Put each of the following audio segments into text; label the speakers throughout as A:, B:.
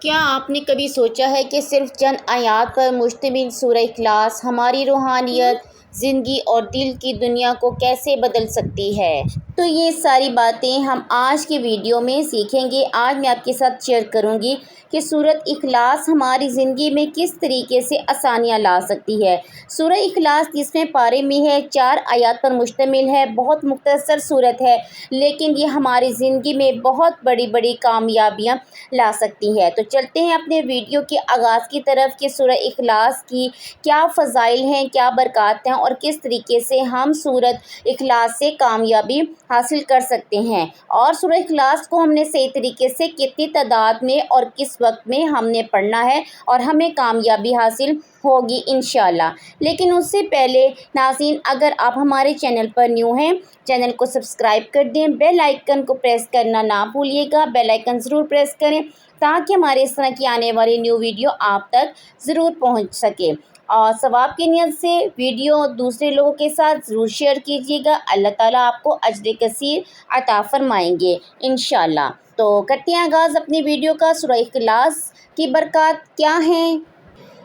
A: کیا آپ نے کبھی سوچا ہے کہ صرف چند آیات پر مشتمل سورہ اخلاص ہماری روحانیت، زندگی اور دل کی دنیا کو کیسے بدل سکتی ہے؟ تو یہ ساری باتیں ہم آج کی ویڈیو میں سیکھیں گے۔ آج میں آپ کے ساتھ شیئر کروں گی کہ سورہ اخلاص ہماری زندگی میں کس طریقے سے آسانیاں لا سکتی ہے۔ سورہ اخلاص 30ویں پارے میں ہے، 4 آیات پر مشتمل ہے، بہت مختصر سورت ہے، لیکن یہ ہماری زندگی میں بہت بڑی بڑی کامیابیاں لا سکتی ہے۔ تو چلتے ہیں اپنے ویڈیو کے آغاز کی طرف کہ سورہ اخلاص کی کیا فضائل ہیں، کیا برکات ہیں اور کس طریقے سے ہم سورہ اخلاص سے کامیابی حاصل کر سکتے ہیں، اور سورہ اخلاص کو ہم نے صحیح طریقے سے کتنی تعداد میں اور کس وقت میں ہم نے پڑھنا ہے اور ہمیں کامیابی حاصل ہوگی انشاءاللہ۔ لیکن اس سے پہلے ناظرین، اگر آپ ہمارے چینل پر نیو ہیں، چینل کو سبسکرائب کر دیں، بیل آئیکن کو پریس کرنا نہ بھولیے گا، بیل آئیکن ضرور پریس کریں تاکہ ہمارے اس طرح کی آنے والی نیو ویڈیو آپ تک ضرور پہنچ سکے، اور ثواب کی نیت سے ویڈیو دوسرے لوگوں کے ساتھ ضرور شیئر کیجیے گا۔ اللہ تعالیٰ آپ کو اجر کثیر عطا فرمائیں گے انشاءاللہ۔ تو کرتے ہیں آغاز اپنی ویڈیو کا۔ سورہ اخلاص کی برکات کیا ہیں؟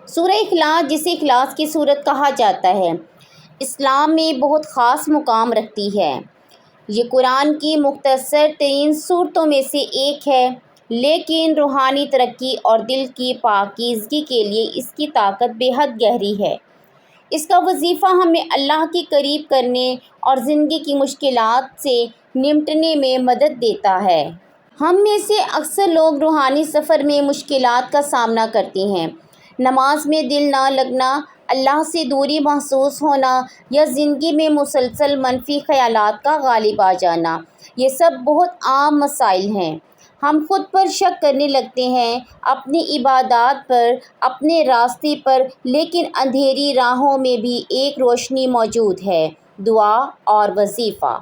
A: سورہ اخلاص، جسے اخلاص کی سورت کہا جاتا ہے، اسلام میں بہت خاص مقام رکھتی ہے۔ یہ قرآن کی مختصر ترین سورتوں میں سے ایک ہے، لیکن روحانی ترقی اور دل کی پاکیزگی کے لیے اس کی طاقت بے حد گہری ہے۔ اس کا وظیفہ ہمیں اللہ کے قریب کرنے اور زندگی کی مشکلات سے نمٹنے میں مدد دیتا ہے۔ ہم میں سے اکثر لوگ روحانی سفر میں مشکلات کا سامنا کرتے ہیں۔ نماز میں دل نہ لگنا، اللہ سے دوری محسوس ہونا یا زندگی میں مسلسل منفی خیالات کا غالب آ جانا، یہ سب بہت عام مسائل ہیں۔ ہم خود پر شک کرنے لگتے ہیں، اپنی عبادات پر، اپنے راستے پر، لیکن اندھیری راہوں میں بھی ایک روشنی موجود ہے: دعا اور وظیفہ۔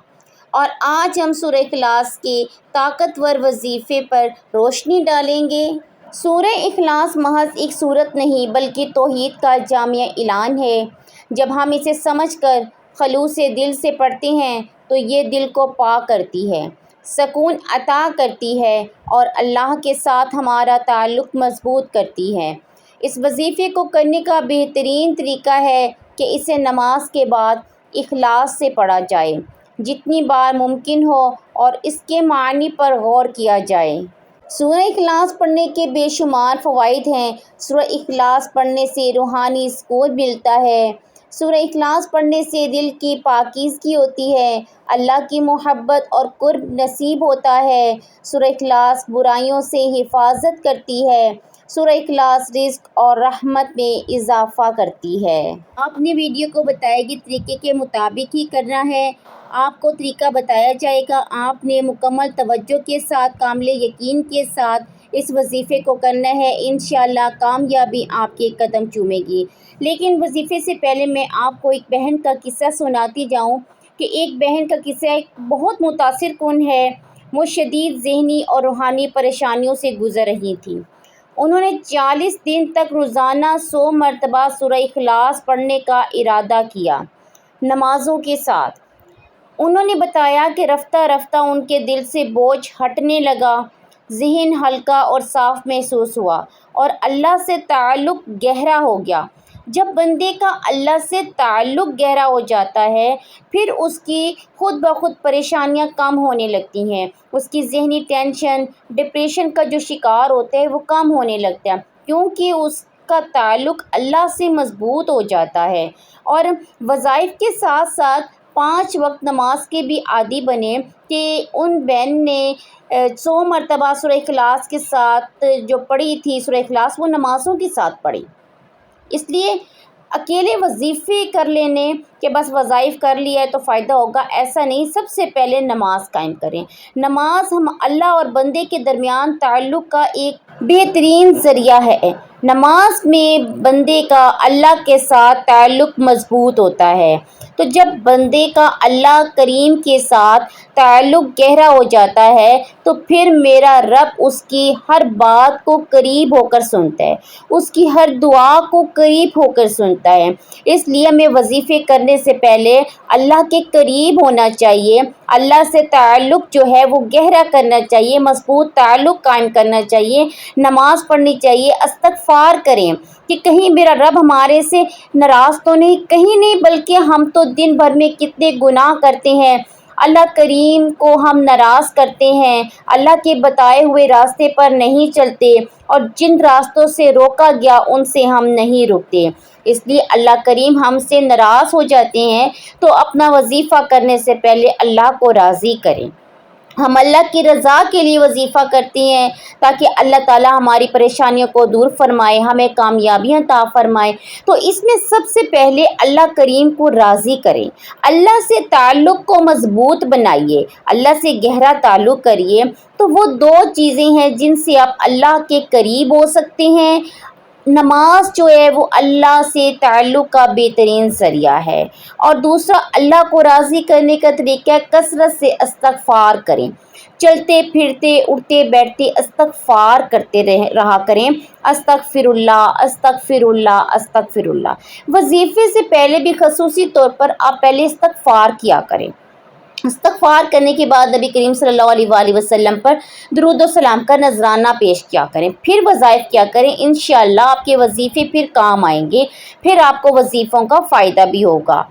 A: اور آج ہم سورہ اخلاص کے طاقتور وظیفے پر روشنی ڈالیں گے۔ سورہ اخلاص محض ایک سورت نہیں بلکہ توحید کا جامع اعلان ہے۔ جب ہم اسے سمجھ کر خلوص دل سے پڑھتے ہیں تو یہ دل کو پاک کرتی ہے، سکون عطا کرتی ہے اور اللہ کے ساتھ ہمارا تعلق مضبوط کرتی ہے۔ اس وظیفے کو کرنے کا بہترین طریقہ ہے کہ اسے نماز کے بعد اخلاص سے پڑھا جائے، جتنی بار ممکن ہو، اور اس کے معنی پر غور کیا جائے۔ سورہ اخلاص پڑھنے کے بے شمار فوائد ہیں۔ سورہ اخلاص پڑھنے سے روحانی سکون ملتا ہے۔ سورہ اخلاص پڑھنے سے دل کی پاکیزگی ہوتی ہے، اللہ کی محبت اور قرب نصیب ہوتا ہے۔ سورہ اخلاص برائیوں سے حفاظت کرتی ہے۔ سورہ اخلاص رزق اور رحمت میں اضافہ کرتی ہے۔ آپ نے ویڈیو کو بتائے گئے طریقے کے مطابق ہی کرنا ہے۔ آپ کو طریقہ بتایا جائے گا، آپ نے مکمل توجہ کے ساتھ، کامل یقین کے ساتھ اس وظیفے کو کرنا ہے۔ انشاءاللہ کامیابی آپ کے قدم چومے گی۔ لیکن وظیفے سے پہلے میں آپ کو ایک بہن کا قصہ سناتی جاؤں کہ ایک بہن کا قصہ بہت متاثر کن ہے۔ وہ شدید ذہنی اور روحانی پریشانیوں سے گزر رہی تھیں۔ انہوں نے 40 دن تک روزانہ 100 مرتبہ سورہ اخلاص پڑھنے کا ارادہ کیا، نمازوں کے ساتھ۔ انہوں نے بتایا کہ رفتہ رفتہ ان کے دل سے بوجھ ہٹنے لگا، ذہن ہلکا اور صاف محسوس ہوا، اور اللہ سے تعلق گہرا ہو گیا۔ جب بندے کا اللہ سے تعلق گہرا ہو جاتا ہے، پھر اس کی خود بخود پریشانیاں کم ہونے لگتی ہیں۔ اس کی ذہنی ٹینشن، ڈپریشن کا جو شکار ہوتا ہے وہ کم ہونے لگتا ہے، کیونکہ اس کا تعلق اللہ سے مضبوط ہو جاتا ہے۔ اور وظائف کے ساتھ ساتھ 5 وقت نماز کے بھی عادی بنے کہ ان بہن نے 100 مرتبہ سورہ اخلاص کے ساتھ جو پڑھی تھی، سورہ اخلاص وہ نمازوں کے ساتھ پڑھی۔ اس لیے اکیلے وظیفے کر لینے کہ بس وظائف کر لیا ہے تو فائدہ ہوگا، ایسا نہیں۔ سب سے پہلے نماز قائم کریں۔ نماز ہم اللہ اور بندے کے درمیان تعلق کا ایک بہترین ذریعہ ہے۔ نماز میں بندے کا اللہ کے ساتھ تعلق مضبوط ہوتا ہے۔ تو جب بندے کا اللہ کریم کے ساتھ تعلق گہرا ہو جاتا ہے تو پھر میرا رب اس کی ہر بات کو قریب ہو کر سنتا ہے، اس کی ہر دعا کو قریب ہو کر سنتا ہے۔ اس لیے ہمیں وظیفے کرنے سے پہلے اللہ کے قریب ہونا چاہیے، اللہ سے تعلق جو ہے وہ گہرا کرنا چاہیے، مضبوط تعلق قائم کرنا چاہیے، نماز پڑھنی چاہیے، استغفار کریں کہ کہیں میرا رب ہمارے سے ناراض تو نہیں، کہیں نہیں، بلکہ ہم تو دن بھر میں کتنے گناہ کرتے ہیں، اللہ کریم کو ہم ناراض کرتے ہیں، اللہ کے بتائے ہوئے راستے پر نہیں چلتے، اور جن راستوں سے روکا گیا ان سے ہم نہیں رکتے۔ اس لیے اللہ کریم ہم سے ناراض ہو جاتے ہیں، تو اپنا وظیفہ کرنے سے پہلے اللہ کو راضی کریں۔ ہم اللہ کی رضا کے لیے وظیفہ کرتے ہیں تاکہ اللہ تعالی ہماری پریشانیوں کو دور فرمائے، ہمیں کامیابیاں عطا فرمائے۔ تو اس میں سب سے پہلے اللہ کریم کو راضی کریں، اللہ سے تعلق کو مضبوط بنائیے، اللہ سے گہرا تعلق کریے۔ تو وہ دو چیزیں ہیں جن سے آپ اللہ کے قریب ہو سکتے ہیں۔ نماز جو ہے وہ اللہ سے تعلق کا بہترین ذریعہ ہے، اور دوسرا اللہ کو راضی کرنے کا طریقہ کثرت سے استغفار کریں، چلتے پھرتے اٹھتے بیٹھتے استغفار کرتے رہا کریں، استغفر اللہ استغفر اللہ استغفر اللہ۔ وظیفے سے پہلے بھی خصوصی طور پر آپ پہلے استغفار کیا کریں۔ استغفار کرنے کے بعد نبی کریم صلی اللہ علیہ وآلہ وسلم پر درود و سلام کا نذرانہ پیش کیا کریں، پھر وظائف کیا کریں، انشاءاللہ آپ کے وظیفے پھر کام آئیں گے، پھر آپ کو وظیفوں کا فائدہ بھی ہوگا۔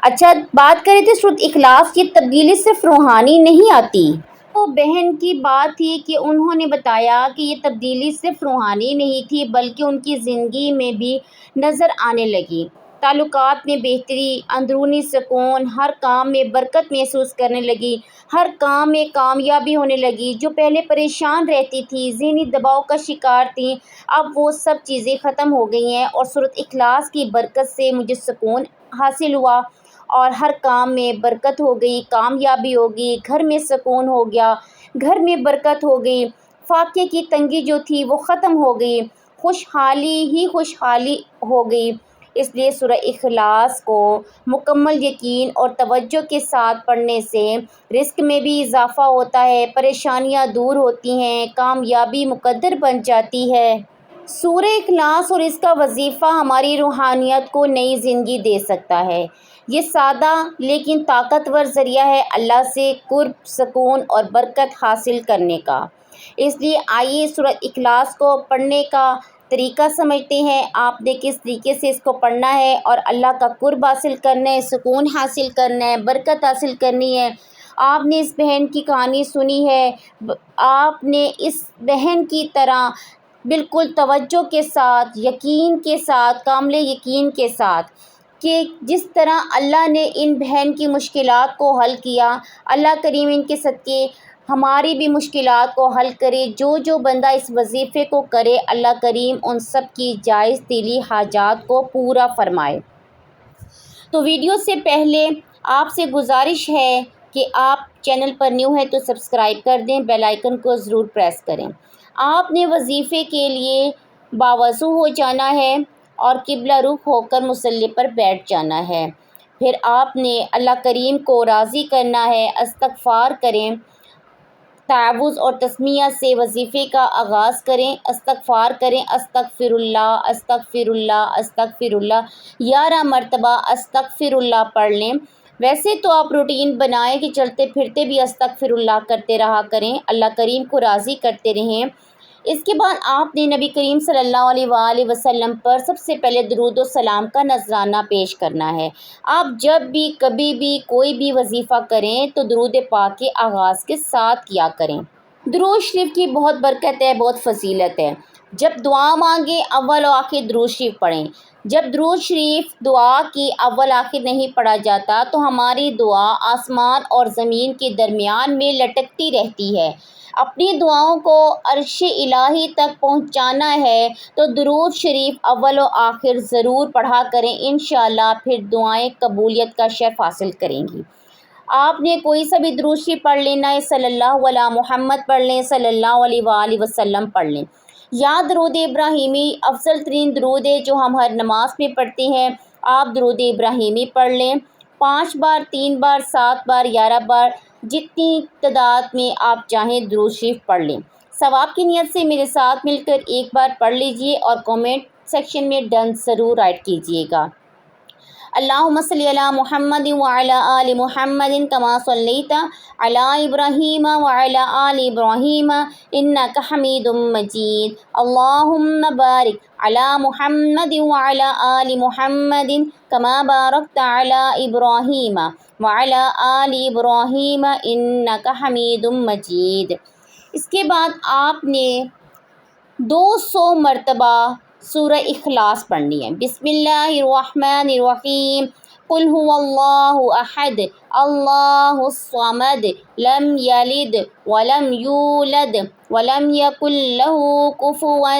A: اچھا، بات کریں تو سورۃ اخلاص کی تبدیلی صرف روحانی نہیں آتی۔ تو بہن کی بات تھی کہ انہوں نے بتایا کہ یہ تبدیلی صرف روحانی نہیں تھی بلکہ ان کی زندگی میں بھی نظر آنے لگی، تعلقات میں بہتری، اندرونی سکون، ہر کام میں برکت محسوس کرنے لگی، ہر کام میں کامیابی ہونے لگی۔ جو پہلے پریشان رہتی تھی، ذہنی دباؤ کا شکار تھیں، اب وہ سب چیزیں ختم ہو گئی ہیں، اور سورۃ اخلاص کی برکت سے مجھے سکون حاصل ہوا اور ہر کام میں برکت ہو گئی، کامیابی ہوگی، گھر میں سکون ہو گیا، گھر میں برکت ہو گئی، فاقے کی تنگی جو تھی وہ ختم ہو گئی، خوشحالی ہی خوشحالی ہو گئی۔ اس لیے سورہ اخلاص کو مکمل یقین اور توجہ کے ساتھ پڑھنے سے رزق میں بھی اضافہ ہوتا ہے، پریشانیاں دور ہوتی ہیں، کامیابی مقدر بن جاتی ہے۔ سورہ اخلاص اور اس کا وظیفہ ہماری روحانیت کو نئی زندگی دے سکتا ہے۔ یہ سادہ لیکن طاقتور ذریعہ ہے اللہ سے قرب، سکون اور برکت حاصل کرنے کا۔ اس لیے آئیے سورہ اخلاص کو پڑھنے کا طریقہ سمجھتے ہیں۔ آپ نے کس طریقے سے اس کو پڑھنا ہے اور اللہ کا قرب حاصل کرنا ہے، سکون حاصل کرنا ہے، برکت حاصل کرنی ہے۔ آپ نے اس بہن کی کہانی سنی ہے، آپ نے اس بہن کی طرح بالکل توجہ کے ساتھ، یقین کے ساتھ، کامل یقین کے ساتھ کہ جس طرح اللہ نے ان بہن کی مشکلات کو حل کیا، اللہ کریم ان کے صدقے ہماری بھی مشکلات کو حل کرے۔ جو بندہ اس وظیفے کو کرے، اللہ کریم ان سب کی جائز دلی حاجات کو پورا فرمائے۔ تو ویڈیو سے پہلے آپ سے گزارش ہے کہ آپ چینل پر نیو ہیں تو سبسکرائب کر دیں، بیل آئیکن کو ضرور پریس کریں۔ آپ نے وظیفے کے لیے باوضو ہو جانا ہے اور قبلہ رخ ہو کر مصلی پر بیٹھ جانا ہے۔ پھر آپ نے اللہ کریم کو راضی کرنا ہے، استغفار کریں، تعوذ اور تسمیہ سے وظیفے کا آغاز کریں، استغفار کریں، استغفر اللہ استغفر اللہ استغفر اللہ 11 مرتبہ استغفر اللہ پڑھ لیں۔ ویسے تو آپ روٹین بنائیں کہ چلتے پھرتے بھی استغفر اللہ کرتے رہا کریں، اللہ کریم کو راضی کرتے رہیں۔ اس کے بعد آپ نے نبی کریم صلی اللہ علیہ وآلہ وسلم پر سب سے پہلے درود و سلام کا نذرانہ پیش کرنا ہے۔ آپ جب بھی کبھی بھی کوئی بھی وظیفہ کریں تو درود پاک کے آغاز کے ساتھ کیا کریں۔ درود شریف کی بہت برکت ہے، بہت فضیلت ہے۔ جب دعا مانگیں اول و آخر درود شریف پڑھیں۔ جب درود شریف دعا کی اول آخر نہیں پڑھا جاتا تو ہماری دعا آسمان اور زمین کے درمیان میں لٹکتی رہتی ہے۔ اپنی دعاؤں کو عرش الہی تک پہنچانا ہے تو درود شریف اول و آخر ضرور پڑھا کریں، انشاءاللہ پھر دعائیں قبولیت کا شرف حاصل کریں گی۔ آپ نے کوئی سا بھی درود شریف پڑھ لینا ہے، صلی اللہ علی محمد پڑھ لیں، صلی اللہ علیہ وآلہ وسلم پڑھ لیں۔ یا درود ابراہیمی افضل ترین درود ہے جو ہم ہر نماز میں پڑھتے ہیں۔ آپ درود ابراہیمی پڑھ لیں 5 بار، 3 بار، 7 بار، 11 بار، جتنی تعداد میں آپ چاہیں درود شریف پڑھ لیں۔ ثواب کی نیت سے میرے ساتھ مل کر ایک بار پڑھ لیجئے اور کامنٹ سیکشن میں ڈن ضرور رائٹ کیجئے گا۔ اللہم صلی علی محمد وعلی آل محمد کما صلیت علی ابراہیم وعلی آل ابراہیم انک حمید مجید۔ اللہم بارک علی محمد وعلی آل محمد کما بارکت علی ابراہیم وعلی آل ابراہیم انک حمید مجید۔ اس کے بعد آپ نے 200 مرتبہ سورہ اخلاص پڑھنی ہے۔ بسم اللہ الرحمن الرحیم، قل هو اللہ احد اللہ الصمد لم یلد ولم یولد ولم یکن لہ کفوا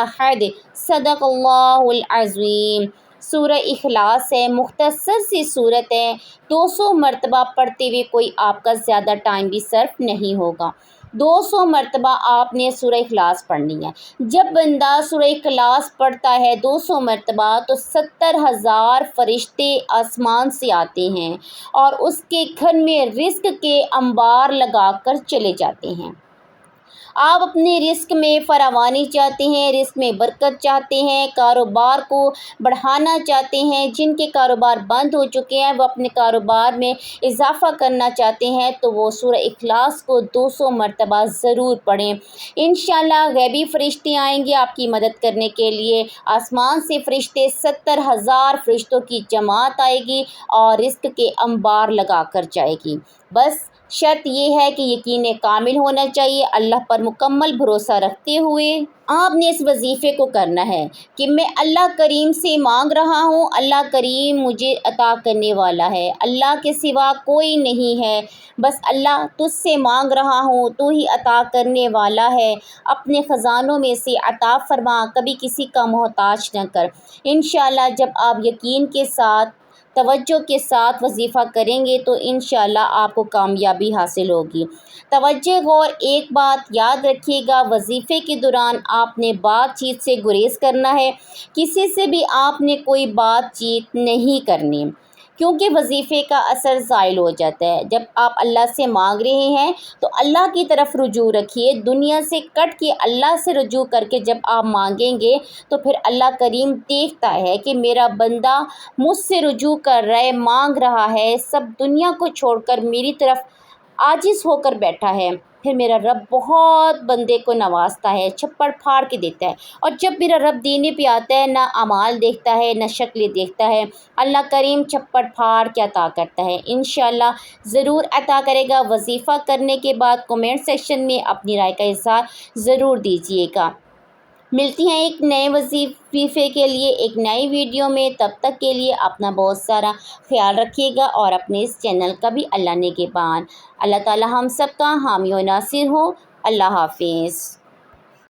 A: احد، صدق اللہ العظیم۔ سورہ اخلاص ہے، مختصر سی صورت ہے، 200 مرتبہ پڑھتے ہوئے کوئی آپ کا زیادہ ٹائم بھی صرف نہیں ہوگا۔ 200 مرتبہ آپ نے سورہ اخلاص پڑھنی ہے۔ جب بندہ سورہ اخلاص پڑھتا ہے 200 مرتبہ تو 70,000 فرشتے آسمان سے آتے ہیں اور اس کے گھر میں رزق کے انبار لگا کر چلے جاتے ہیں۔ آپ اپنے رزق میں فراوانی چاہتے ہیں، رزق میں برکت چاہتے ہیں، کاروبار کو بڑھانا چاہتے ہیں، جن کے کاروبار بند ہو چکے ہیں وہ اپنے کاروبار میں اضافہ کرنا چاہتے ہیں تو وہ سورہ اخلاص کو 200 مرتبہ ضرور پڑھیں۔ انشاءاللہ غیبی فرشتے آئیں گے آپ کی مدد کرنے کے لیے، آسمان سے فرشتے 70,000 فرشتوں کی جماعت آئے گی اور رزق کے انبار لگا کر جائے گی۔ بس شرط یہ ہے کہ یقین کامل ہونا چاہیے، اللہ پر مکمل بھروسہ رکھتے ہوئے آپ نے اس وظیفے کو کرنا ہے کہ میں اللہ کریم سے مانگ رہا ہوں، اللہ کریم مجھے عطا کرنے والا ہے، اللہ کے سوا کوئی نہیں ہے، بس اللہ تجھ سے مانگ رہا ہوں، تو ہی عطا کرنے والا ہے، اپنے خزانوں میں سے عطا فرما، کبھی کسی کا محتاج نہ کر۔ انشاءاللہ جب آپ یقین کے ساتھ توجہ کے ساتھ وظیفہ کریں گے تو انشاءاللہ آپ کو کامیابی حاصل ہوگی۔ توجہ غور، ایک بات یاد رکھیے گا، وظیفے کے دوران آپ نے بات چیت سے گریز کرنا ہے، کسی سے بھی آپ نے کوئی بات چیت نہیں کرنی کیونکہ وظیفے کا اثر زائل ہو جاتا ہے۔ جب آپ اللہ سے مانگ رہے ہیں تو اللہ کی طرف رجوع رکھیے، دنیا سے کٹ کے اللہ سے رجوع کر کے جب آپ مانگیں گے تو پھر اللہ کریم دیکھتا ہے کہ میرا بندہ مجھ سے رجوع کر رہا ہے، مانگ رہا ہے، سب دنیا کو چھوڑ کر میری طرف عاجز ہو کر بیٹھا ہے، پھر میرا رب بہت بندے کو نوازتا ہے، چھپڑ پھاڑ کے دیتا ہے، اور جب میرا رب دینے پہ آتا ہے نہ اعمال دیکھتا ہے نہ شکلیں دیکھتا ہے، اللہ کریم چھپڑ پھاڑ کے عطا کرتا ہے۔ انشاءاللہ ضرور عطا کرے گا۔ وظیفہ کرنے کے بعد کمنٹ سیکشن میں اپنی رائے کا اظہار ضرور دیجیے گا۔ ملتی ہیں ایک نئے وظیفے کے لیے ایک نئی ویڈیو میں، تب تک کے لیے اپنا بہت سارا خیال رکھیے گا اور اپنے اس چینل کا بھی اللہ نگہبان۔ اللہ تعالی ہم سب کا حامی و ناصر ہو۔ اللہ حافظ۔